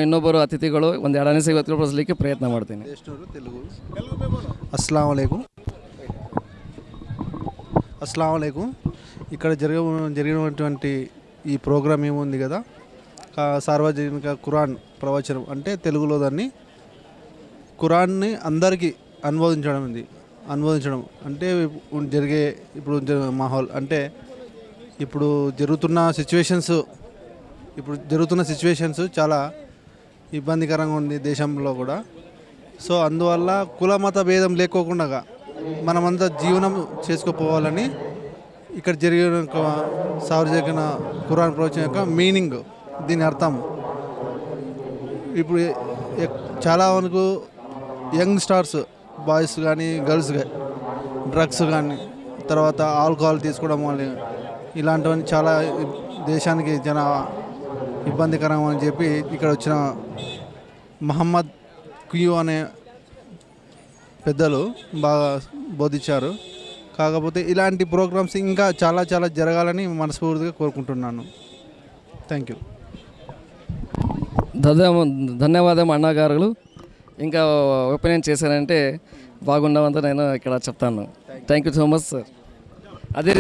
ಇನ್ನೊಬ್ಬರು ಅತಿಥಿಗಳು ಒಂದು 2 ನಿಮಿಷ ಗೊತ್ತುಪಡಿಸಲಿಕ್ಕೆ ಪ್ರಯತ್ನ ಮಾಡ್ತೀನಿ. తెలుగు అస్సలాము అలైకుం. అస్సలాము అలైకుం. ఇక్కడ జరిగినటువంటి ఈ ప్రోగ్రాం ఏముంది కదా, సార్వజనిక ఖురాన్ ప్రవచనం అంటే తెలుగులో దాన్ని ఖురాన్ని అందరికీ అనువదించడం అంటే ఇప్పుడు మాహౌల్ అంటే ఇప్పుడు జరుగుతున్న సిచ్యువేషన్స్ చాలా ఇబ్బందికరంగా ఉంది దేశంలో కూడా. సో అందువల్ల కుల మత భేదం లేకోకుండా మనమంతా జీవనం చేసుకోపోవాలని ఇక్కడ జరిగిన సార్వజనిక ఖురాన్ ప్రవచనం యొక్క మీనింగ్, దీని అర్థం. ఇప్పుడు చాలా వరకు యంగ్ స్టార్స్ బాయ్స్ కానీ గర్ల్స్ డ్రగ్స్ కానీ తర్వాత ఆల్కహాల్ తీసుకోవడం వల్ల ఇలాంటివన్నీ చాలా దేశానికి చాలా ఇబ్బందికరం అని చెప్పి ఇక్కడ వచ్చిన మహమ్మద్ క్యూ అనే పెద్దలు బాగా బోధించారు. కాకపోతే ఇలాంటి ప్రోగ్రామ్స్ ఇంకా చాలా చాలా జరగాలని మనస్ఫూర్తిగా కోరుకుంటున్నాను. Thank you. ధన్యవాదం అన్నగారు. ఇంకా ఒపీనియన్ చేశారంటే బాగుండవంతా నేను ఇక్కడ చెప్తాను. Thank you so much sir. అదే